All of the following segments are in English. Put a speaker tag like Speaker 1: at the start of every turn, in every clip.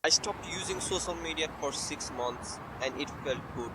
Speaker 1: I stopped using social media for 6 months and it felt good.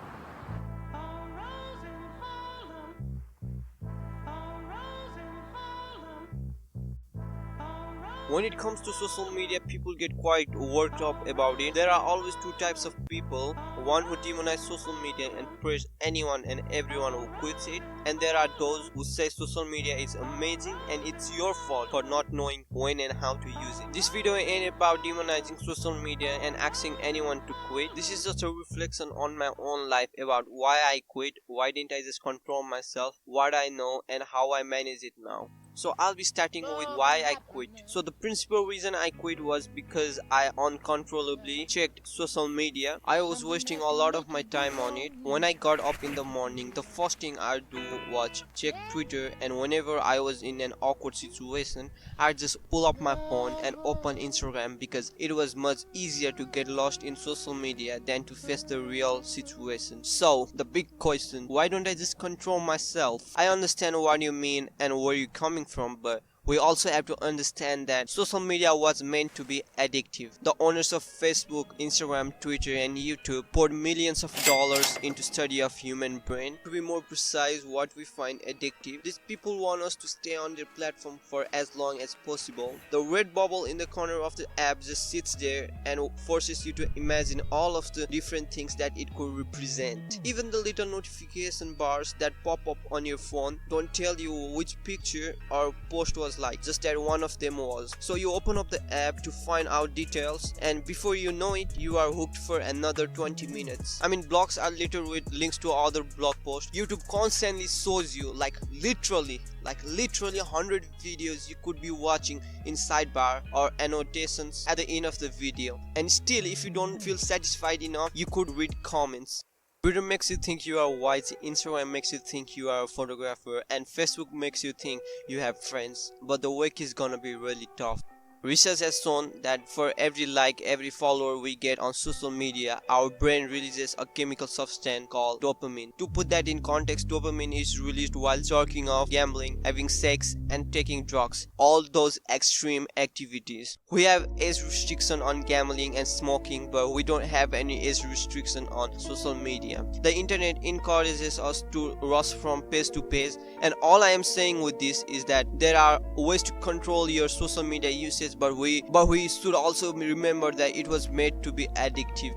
Speaker 1: When it comes to social media, people get quite worked up about it. There are always two types of people: one who demonize social media and praise anyone and everyone who quits it, and there are those who say social media is amazing and it's your fault for not knowing when and how to use it. This video ain't about demonizing social media and asking anyone to quit. This is just a reflection on my own life about why I quit, why didn't I just control myself, what I know, and how I manage it now. So I'll be starting with why I quit. So the principal reason I quit was because I uncontrollably checked social media. I was wasting a lot of my time on it. When I got up in the morning, the first thing I'd do was check Twitter, and whenever I was in an awkward situation, I'd just pull up my phone and open Instagram because it was much easier to get lost in social media than to face the real situation. So the big question, why don't I just control myself? I understand what you mean and where you're coming from, but we also have to understand that social media was meant to be addictive. The owners of Facebook, Instagram, Twitter, and YouTube poured millions of dollars into study of human brain. To be more precise, what we find addictive, these people want us to stay on their platform for as long as possible. The red bubble in the corner of the app just sits there and forces you to imagine all of the different things that it could represent. Even the little notification bars that pop up on your phone don't tell you which picture or post was like, just that one of them was. So you open up the app to find out details, and before you know it, you are hooked for another 20 minutes. I mean, blogs are littered with links to other blog posts. YouTube constantly shows you literally 100 videos you could be watching in sidebar or annotations at the end of the video. And still, if you don't feel satisfied enough, you could read comments. Twitter makes you think you are wise, Instagram makes you think you are a photographer, and Facebook makes you think you have friends. But the work is gonna be really tough. Research has shown that for every like, every follower we get on social media, our brain releases a chemical substance called dopamine. To put that in context, dopamine is released while jerking off, gambling, having sex, and taking drugs. All those extreme activities. We have age restriction on gambling and smoking, but we don't have any age restriction on social media. The internet encourages us to rush from page to page, and all I am saying with this is that there are ways to control your social media usage, but we should also remember that it was made to be addictive.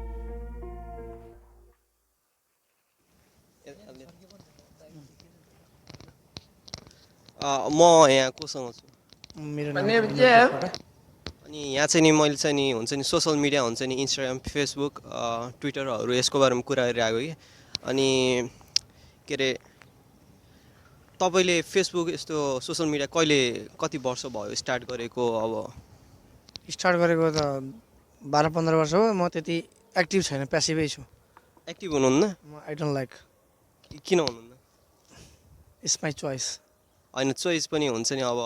Speaker 1: म यहाँ कोसँग छु
Speaker 2: मेरो नाम चाहिँ विनोद देशपाटा।
Speaker 1: अनि यहाँ चाहिँ नि मैले चाहिँ नि हुन्छ नि सोसल मिडिया हुन्छ नि इन्स्टाग्राम फेसबुक ट्विटरहरू यसको बारेमा कुरा गरिरहेको कि अनि के अरे तपाईँले फेसबुक यस्तो सोसल मिडिया कति वर्ष भयो स्टार्ट गरेको? अब
Speaker 2: स्टार्ट गरेको त 12-15 वर्ष हो। म त्यति एक्टिभ छैन, प्यासिभै छु।
Speaker 1: एक्टिभ हुनुहुन्न?
Speaker 2: I don't like.
Speaker 1: किन हुनुहुन्न?
Speaker 2: इट्स माई चोइस।
Speaker 1: होइन, चोइस पनि हुन्छ नि। अब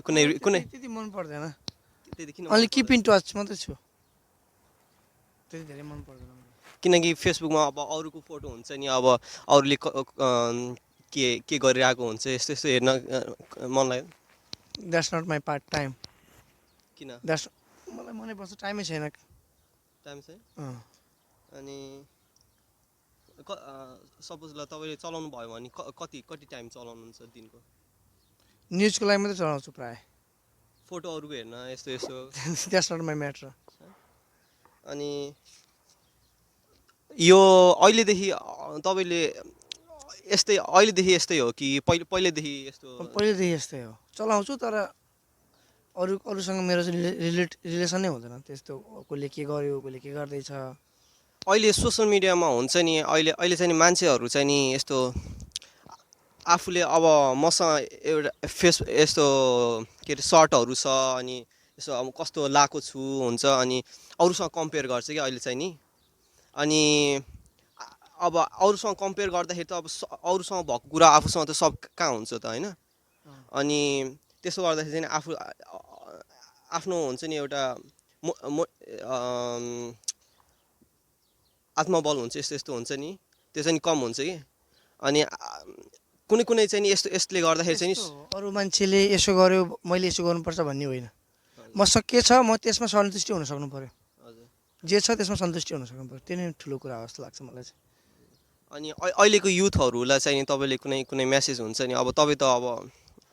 Speaker 1: कुनै
Speaker 2: त्यति मन पर्दैन,
Speaker 1: त्यति किन
Speaker 2: ओन्ली किप इन टच मात्रै छु, त्यति धेरै मन पर्दैन।
Speaker 1: किनकि फेसबुकमा अब अरूको फोटो हुन्छ नि, अब अरूले के गरिरहेको हुन्छ यस्तो यस्तो हेर्न मन लाग्यो।
Speaker 2: That's not my part time.
Speaker 1: किन?
Speaker 2: द्याट्स मलाई मनै पर्छ, टाइमै छैन।
Speaker 1: टाइम चाहिँ अनि सपोज ल तपाईँले चलाउनु भयो भने कति टाइम चलाउनुहुन्छ दिनको?
Speaker 2: न्युजको लागि मात्रै चलाउँछु प्रायः।
Speaker 1: फोटो अरूको हेर्न यस्तो यस्तो
Speaker 2: द्याट्स नट माई म्याटर।
Speaker 1: अनि यो अहिलेदेखि तपाईँले अहिलेदेखि यस्तै हो कि पहिलेदेखि यस्तो?
Speaker 2: पहिलेदेखि यस्तै हो, चलाउँछु। तर अरूसँग मेरो चाहिँ रिलेसन नै हुँदैन त्यस्तो। कसले के गर्यो, कसले के गर्दैछ।
Speaker 1: अहिले सोसल मिडियामा हुन्छ नि, अहिले चाहिँ नि मान्छेहरू चाहिँ नि यस्तो आफूले अब मसँग एउटा यस्तो के अरे सर्टहरू छ, अनि यसो अब कस्तो लाएको छु हुन्छ, अनि अरूसँग कम्पेयर गर्छ कि अहिले चाहिँ नि। अनि अब अरूसँग कम्पेयर गर्दाखेरि त अब अरूसँग भएको कुरा आफूसँग त सब कहाँ हुन्छ त, होइन? अनि त्यसो गर्दाखेरि चाहिँ आफ्नो हुन्छ नि एउटा आत्मबल हुन्छ, यस्तो हुन्छ नि, त्यो चाहिँ कम हुन्छ कि। अनि कुनै चाहिँ नि यसले गर्दाखेरि चाहिँ
Speaker 2: अरू मान्छेले यसो गर्यो मैले यसो गर्नुपर्छ भन्ने होइन। मसँग के छ म त्यसमा सन्तुष्टि हुन सक्नु पर्यो। जे छ त्यसमा सन्तुष्टि हुन सक्नु पर्यो, त्यो नै ठुलो कुरा हो जस्तो लाग्छ मलाई चाहिँ।
Speaker 3: अनि अहिलेको युथहरूलाई चाहिँ नि तपाईँले कुनै कुनै मेसेज हुन्छ नि, अब तपाईँ त अब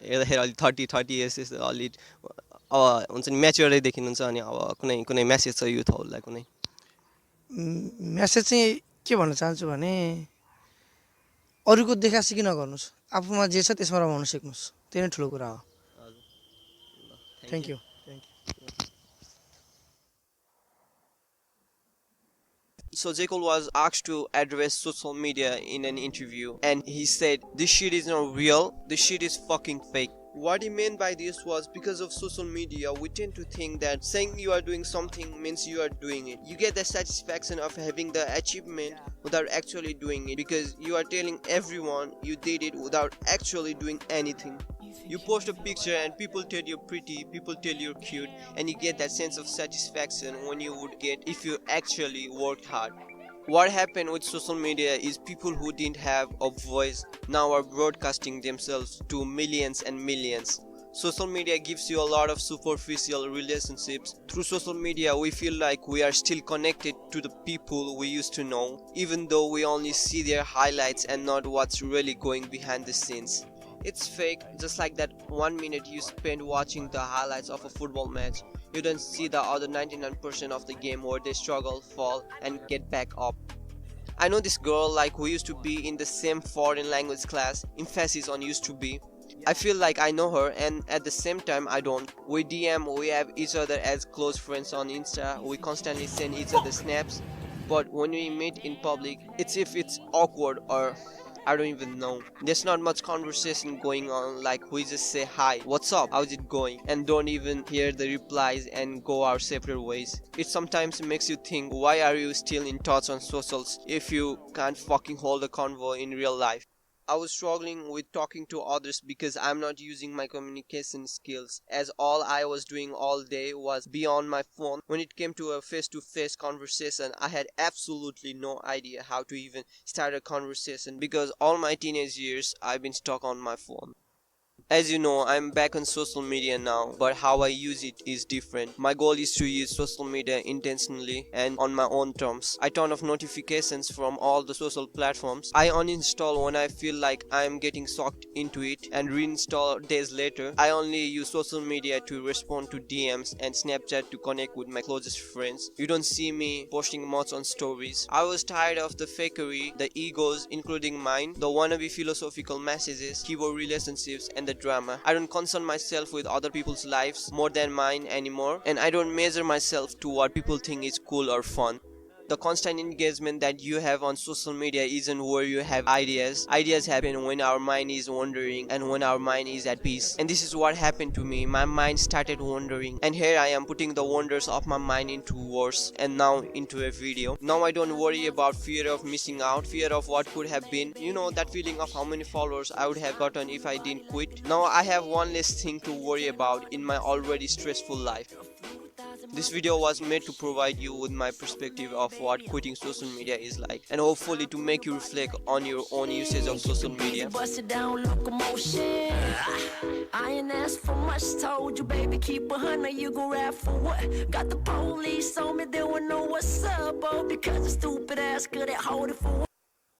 Speaker 3: हेर्दाखेरि अलि 30 इयर्स अलि अब हुन्छ नि म्याच्योरै देखिनुहुन्छ, अनि अब कुनै कुनै मेसेज छ युथहरूलाई कुनै?
Speaker 2: मेसेज चाहिँ के भन्न चाहन्छु भने अरूको देखासेखी नगर्नुहोस्, आफूमा जे छ त्यसमा रमाउन सिक्नुहोस्, त्यो नै ठुलो कुरा हो। Thank you.
Speaker 1: So J. Cole was asked to address social media in an interview, and he said, "This shit is not real. This shit is fucking fake." What he meant by this was, because of social media, we tend to think that saying you are doing something means you are doing it. You get the satisfaction of having the achievement without actually doing it, because you are telling everyone you did it without actually doing anything. You post a picture and people tell you're pretty, people tell you're cute, and you get that sense of satisfaction when you would get if you actually worked hard. What happened with social media is people who didn't have a voice now are broadcasting themselves to millions and millions. Social media gives you a lot of superficial relationships. Through social media, we feel like we are still connected to the people we used to know, even though we only see their highlights and not what's really going behind the scenes. It's fake, just like that 1 minute you spend watching the highlights of a football match. You don't see the other 99% of the game where they struggle, fall, and get back up. I know this girl, like, we used to be in the same foreign language class, emphasis on used to be. I feel like I know her, and at the same time I don't. We DM, we have each other as close friends on Insta, we constantly send each other snaps, but when we meet in public, it's if it's awkward or I don't even know. There's not much conversation going on, like we just say hi, what's up, how's it going, and don't even hear the replies and go our separate ways. It sometimes makes you think, why are you still in touch on socials if you can't fucking hold a convo in real life? I was struggling with talking to others because I'm not using my communication skills, as all I was doing all day was be on my phone. When it came to a face-to-face conversation, I had absolutely no idea how to even start a conversation because all my teenage years I've been stuck on my phone. As you know, I'm back on social media now, but how I use it is different. My goal is to use social media intentionally and on my own terms. I turn off notifications from all the social platforms. I uninstall when I feel like I'm getting sucked into it and reinstall days later. I only use social media to respond to DMs and Snapchat to connect with my closest friends. You don't see me posting much on stories. I was tired of the fakery, the egos, including mine, the wannabe philosophical messages, keyboard relationships, and the drama. I don't concern myself with other people's lives more than mine anymore, and I don't measure myself to what people think is cool or fun. The constant engagement that you have on social media isn't where you have ideas. Ideas happen when our mind is wandering and when our mind is at peace. And this is what happened to me. My mind started wandering, and here I am putting the wonders of my mind into words and now into a video. Now I don't worry about fear of missing out, fear of what could have been. You know, that feeling of how many followers I would have gotten if I didn't quit. Now I have one less thing to worry about in my already stressful life. This video was made to provide you with my perspective of what quitting social media is like, and hopefully to make you reflect on your own usage of social media.
Speaker 4: Bust it down, locomotion. I ain't asked for much, told you, baby, keep 100, you gon' rap for what? Got the police on me, they wanna know what's up, oh, because the stupid ass good at holding for what?